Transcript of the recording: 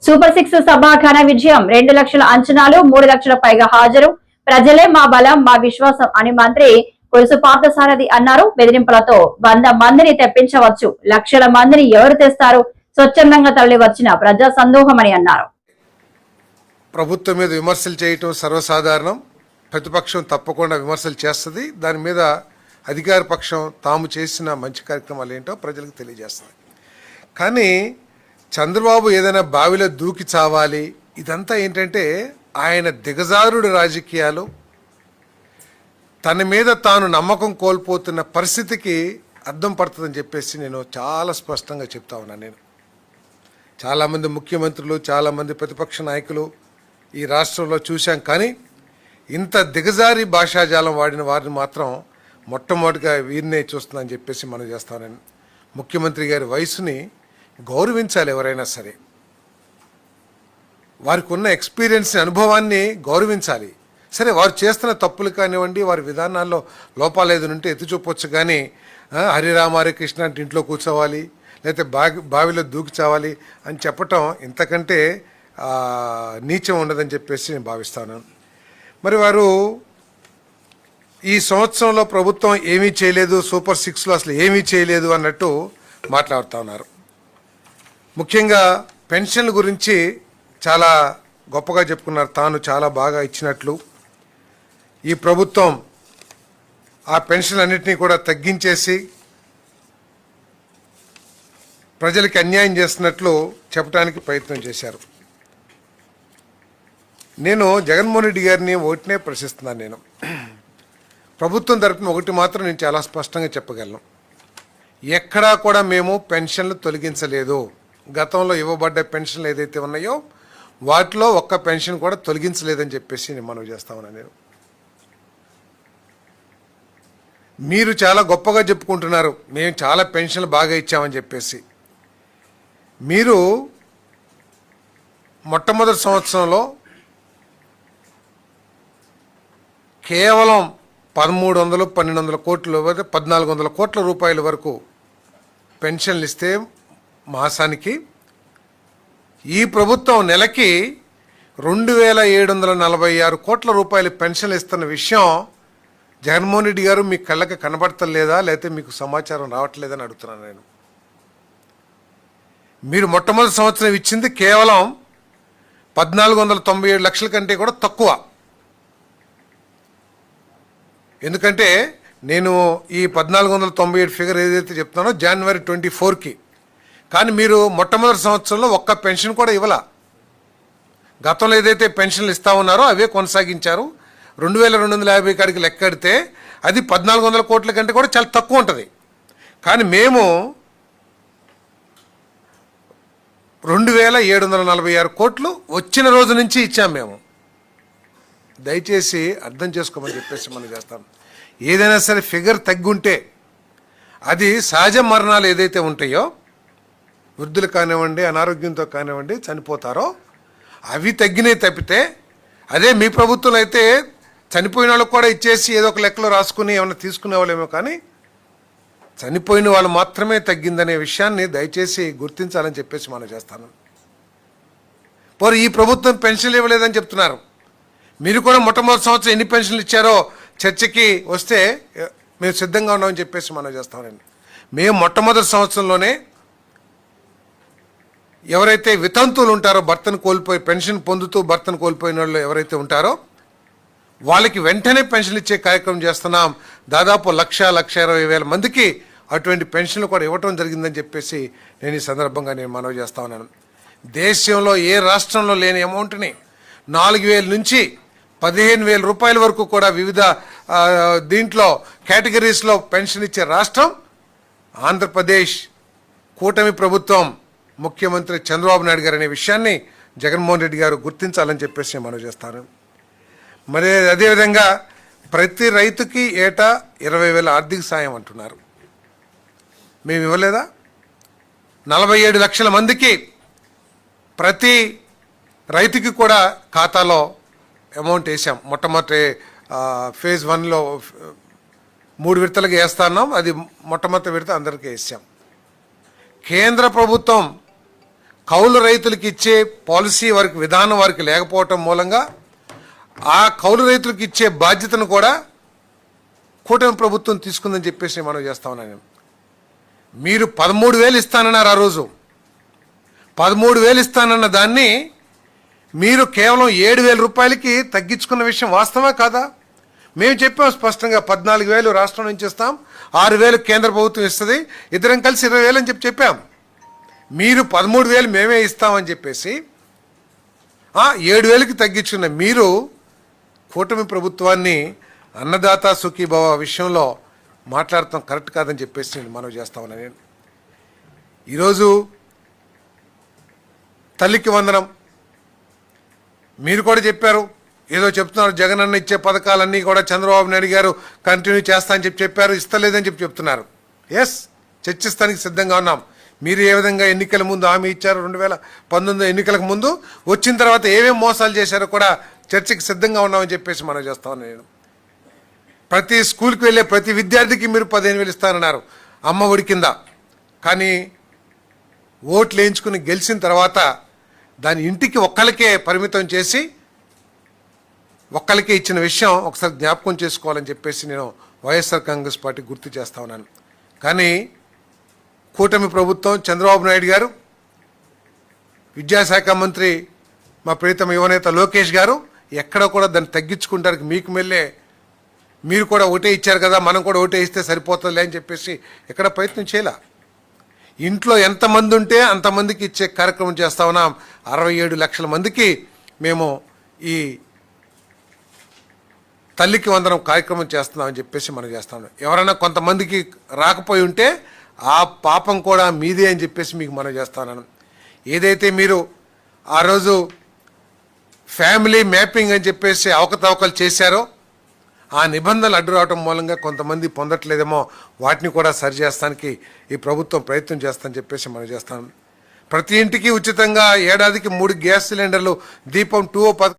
Super 6 సభ ఘన విజయం 2 లక్షల అంచనాలు 3 లక్షల పైగా హాజరు ప్రజలే మా బలం మా విశ్వాసం అని మంత్రి కొలుసు పార్థసారథి అన్నారు. బెదిరింపులతో 100 మందిని తెప్పించవచ్చు, లక్షల మందిని ఎవరు తెస్తారు, స్వచ్ఛందంగా తరలి వచ్చిన ప్రజా సందోహమని అన్నారు. ప్రభుత్వం మీద విమర్శలు చేయటం సర్వసాధారణం. ప్రతిపక్షం తప్పకుండా విమర్శలు చేస్తుంది. దాని మీద అధికార పక్షం తాము చేసిన మంచి కార్యక్రమాలు ఏంటో ప్రజలకు తెలియజేస్తుంది. కానీ చంద్రబాబు ఏదైనా బావిలో దూకి చావాలి, ఇదంతా ఏంటంటే ఆయన దిగజారుడు రాజకీయాలు, తన మీద తాను నమ్మకం కోల్పోతున్న పరిస్థితికి అర్థం పడుతుందని చెప్పేసి నేను చాలా స్పష్టంగా చెప్తా ఉన్నాను. నేను చాలామంది ముఖ్యమంత్రులు, చాలామంది ప్రతిపక్ష నాయకులు ఈ రాష్ట్రంలో చూశాం. కానీ ఇంత దిగజారి భాషాజాలం వాడిన వారిని మాత్రం మొట్టమొదటిగా వీరినే చూస్తుందని చెప్పేసి మనం చేస్తానని. ముఖ్యమంత్రి గారి వయసుని గౌరవించాలి. ఎవరైనా సరే వారికి ఉన్న ఎక్స్పీరియన్స్ని, అనుభవాన్ని గౌరవించాలి. సరే, వారు చేస్తున్న తప్పులు కానివ్వండి, వారి విధానాల్లో లోపాలు ఏదైనా ఉంటే ఎత్తి చూపొచ్చు. కానీ హరిరామ హరే కృష్ణ అంటే ఇంట్లో కూర్చోవాలి, లేకపోతే బావిలో దూకి చావాలి అని చెప్పటం ఇంతకంటే నీచం ఉండదని చెప్పేసి నేను భావిస్తాను. మరి వారు ఈ సంవత్సరంలో ప్రభుత్వం ఏమీ చేయలేదు, సూపర్ 6లో అసలు ఏమీ చేయలేదు అన్నట్టు మాట్లాడుతూ ఉన్నారు. ముఖ్యంగా పెన్షన్ల గురించి చాలా గొప్పగా చెప్పుకున్నారు. తాను చాలా బాగా ఇచ్చినట్లు, ఈ ప్రభుత్వం ఆ పెన్షన్ అన్నింటినీ కూడా తగ్గించేసి ప్రజలకి అన్యాయం చేస్తున్నట్లు చెప్పడానికి ప్రయత్నం చేశారు. నేను జగన్మోహన్ రెడ్డి గారిని ఒకటినే ప్రశ్నిస్తున్నాను. నేను ప్రభుత్వం తరపున ఒకటి మాత్రం నేను చాలా స్పష్టంగా చెప్పగలను. ఎక్కడా కూడా మేము పెన్షన్లు తొలగించలేదు. గతంలో ఇవ్వబడ్డ పెన్షన్లు ఏదైతే ఉన్నాయో వాటిలో ఒక్క పెన్షన్ కూడా తొలగించలేదని చెప్పేసి నేను మనవి చేస్తా ఉన్నాను. నేను మీరు చాలా గొప్పగా చెప్పుకుంటున్నారు, మేము చాలా పెన్షన్లు బాగా ఇచ్చామని చెప్పేసి. మీరు మొట్టమొదటి సంవత్సరంలో కేవలం 1300, 1200 కోట్లు, 1400 కోట్ల రూపాయల వరకు పెన్షన్లు ఇస్తే మాసానికి, ఈ ప్రభుత్వం నెలకి 2746 కోట్ల రూపాయల పెన్షన్లు ఇస్తున్న విషయం జగన్మోహన్ రెడ్డి గారు మీ కళ్ళకి కనబడతలేదా, లేకపోతే మీకు సమాచారం రావట్లేదని అడుగుతున్నాను నేను. మీరు మొట్టమొదటి సంవత్సరం ఇచ్చింది కేవలం 1497 లక్షల కంటే కూడా తక్కువ. ఎందుకంటే నేను ఈ 1497 ఫిగర్ ఏదైతే చెప్తున్నానో జనవరి 24కి, కానీ మీరు మొట్టమొదటి సంవత్సరంలో ఒక్క పెన్షన్ కూడా ఇవ్వాల. గతంలో ఏదైతే పెన్షన్లు ఇస్తా ఉన్నారో అవే కొనసాగించారు. 2250 కాడికి లెక్కడితే అది 1400 కోట్ల కంటే కూడా చాలా తక్కువ ఉంటుంది. కానీ మేము 2746 కోట్లు వచ్చిన రోజు నుంచి ఇచ్చాం. మేము దయచేసి అర్థం చేసుకోమని చెప్పేసి మనం చేస్తాం. ఏదైనా సరే ఫిగర్ తగ్గుంటే అది సహజ మరణాలు ఏదైతే ఉంటాయో, వృద్ధులు కానివ్వండి, అనారోగ్యంతో కానివ్వండి చనిపోతారో అవి తగ్గినాయి తప్పితే, అదే మీ ప్రభుత్వంలో అయితే చనిపోయిన వాళ్ళకు కూడా ఇచ్చేసి ఏదో ఒక లెక్కలో రాసుకుని ఏమైనా తీసుకునే వాళ్ళేమో, కానీ చనిపోయిన వాళ్ళు మాత్రమే తగ్గిందనే విషయాన్ని దయచేసి గుర్తించాలని చెప్పేసి మనం చేస్తాను. పోరు ఈ ప్రభుత్వం పెన్షన్లు ఇవ్వలేదని చెప్తున్నారు. మీరు కూడా మొట్టమొదటి సంవత్సరం ఎన్ని పెన్షన్లు ఇచ్చారో చర్చకి వస్తే మేము సిద్ధంగా ఉన్నామని చెప్పేసి మనం చేస్తామండి. మేము మొట్టమొదటి సంవత్సరంలోనే ఎవరైతే వితంతువులు ఉంటారో, భర్తను కోల్పోయి పెన్షన్ పొందుతూ భర్తను కోల్పోయిన వాళ్ళు ఎవరైతే ఉంటారో వాళ్ళకి వెంటనే పెన్షన్లు ఇచ్చే కార్యక్రమం చేస్తున్నాం. దాదాపు 1,20,000 మందికి అటువంటి పెన్షన్లు కూడా ఇవ్వటం జరిగిందని చెప్పేసి నేను ఈ సందర్భంగా నేను మనవి చేస్తా ఉన్నాను. దేశంలో ఏ రాష్ట్రంలో లేని అమౌంట్ని 4,000 నుంచి 15,000 రూపాయల వరకు కూడా వివిధ దీంట్లో కేటగిరీస్లో పెన్షన్ ఇచ్చే రాష్ట్రం ఆంధ్రప్రదేశ్. కూటమి ప్రభుత్వం, ముఖ్యమంత్రి చంద్రబాబు నాయుడు గారు అనే విషయాన్ని జగన్మోహన్ రెడ్డి గారు గుర్తించాలని చెప్పేసి మనం చేస్తాను. మరి అదేవిధంగా ప్రతి రైతుకి ఏటా 20,000 ఆర్థిక సాయం అంటున్నారు. మేము ఇవ్వలేదా? 47 లక్షల మందికి ప్రతి రైతుకి కూడా ఖాతాలో అమౌంట్ వేసాం. మొట్టమొదటి ఫేజ్ 1లో 3 విడతలకు వేస్తున్నాం. అది మొట్టమొదటి విడత అందరికీ వేసాం. కేంద్ర ప్రభుత్వం కౌలు రైతులకు ఇచ్చే పాలసీ వారికి విధానం వారికి లేకపోవటం మూలంగా ఆ కౌలు రైతులకు ఇచ్చే బాధ్యతను కూడా కూటమి ప్రభుత్వం తీసుకుందని చెప్పేసి మనం చేస్తా ఉన్నాను నేను. మీరు 13,000 ఇస్తానన్నారు ఆ రోజు. 13,000 ఇస్తానన్న దాన్ని మీరు కేవలం 7,000 రూపాయలకి తగ్గించుకున్న విషయం వాస్తవా కాదా? మేము చెప్పాం స్పష్టంగా 14,000 రాష్ట్రం నుంచి ఇస్తాం, 6,000 కేంద్ర ప్రభుత్వం ఇస్తుంది, ఇద్దరం కలిసి 20,000 అని చెప్పాం. మీరు 13,000 మేమే ఇస్తామని చెప్పేసి 7,000కి తగ్గించుకున్న మీరు కూటమి ప్రభుత్వాన్ని అన్నదాత సుఖీభవ విషయంలో మాట్లాడటం కరెక్ట్ కాదని చెప్పేసి నేను మనవి చేస్తా ఉన్నాను. నేను ఈరోజు తల్లికి వందనం మీరు కూడా చెప్పారు, ఏదో చెప్తున్నారు జగన్ అన్న ఇచ్చే పథకాలన్నీ కూడా చంద్రబాబు నాయుడు గారు కంటిన్యూ చేస్తా అని చెప్పారు, ఇస్తలేదని చెప్తున్నారు. ఎస్, చర్చిస్తానికి సిద్ధంగా ఉన్నాం. మీరు ఏ విధంగా ఎన్నికల ముందు హామీ ఇచ్చారు, 2019 ఎన్నికలకు ముందు, వచ్చిన తర్వాత ఏమేమి మోసాలు చేశారో కూడా చర్చకి సిద్ధంగా ఉన్నామని చెప్పేసి మనం చేస్తా ఉన్నాను. నేను ప్రతి స్కూల్కి వెళ్ళే ప్రతి విద్యార్థికి మీరు 15,000 ఇస్తానన్నారు అమ్మ ఒడి కింద. కానీ ఓట్లు వేయించుకుని గెలిచిన తర్వాత దాని ఇంటికి ఒక్కరికే పరిమితం చేసి ఒక్కరికే ఇచ్చిన విషయం ఒకసారి జ్ఞాపకం చేసుకోవాలని చెప్పేసి నేను వైఎస్ఆర్ కాంగ్రెస్ పార్టీ గుర్తు చేస్తా ఉన్నాను. కానీ కూటమి ప్రభుత్వం చంద్రబాబు నాయుడు గారు, విద్యాశాఖ మంత్రి మా ప్రీతమ యువనేత లోకేష్ గారు ఎక్కడ కూడా దాన్ని తగ్గించుకుంటానికి మీకు మెల్లే మీరు కూడా ఓటే ఇచ్చారు కదా, మనం కూడా ఓటే ఇస్తే సరిపోతుందిలే అని చెప్పేసి ఎక్కడ ప్రయత్నం చేయాల. ఇంట్లో ఎంతమంది ఉంటే అంతమందికి ఇచ్చే కార్యక్రమం చేస్తా ఉన్నాం. 67 లక్షల మందికి మేము ఈ తల్లికి వందనం కార్యక్రమం చేస్తున్నామని చెప్పేసి మనం చేస్తాం. ఎవరైనా కొంతమందికి రాకపోయి ఉంటే ఆ పాపం కూడా మీదే అని చెప్పేసి మీకు మనం చేస్తాను. ఏదైతే మీరు ఆ రోజు ఫ్యామిలీ మ్యాపింగ్ అని చెప్పేసి అవకతవకలు చేశారో ఆ నిబంధనలు అడ్డు రావడం మూలంగా కొంతమంది పొందట్లేదేమో, వాటిని కూడా సరిచేస్తానికి ఈ ప్రభుత్వం ప్రయత్నం చేస్తానని చెప్పేసి మనం చేస్తాం. ప్రతి ఇంటికి ఉచితంగా ఏడాదికి 3 గ్యాస్ సిలిండర్లు, దీపం 2 పథకం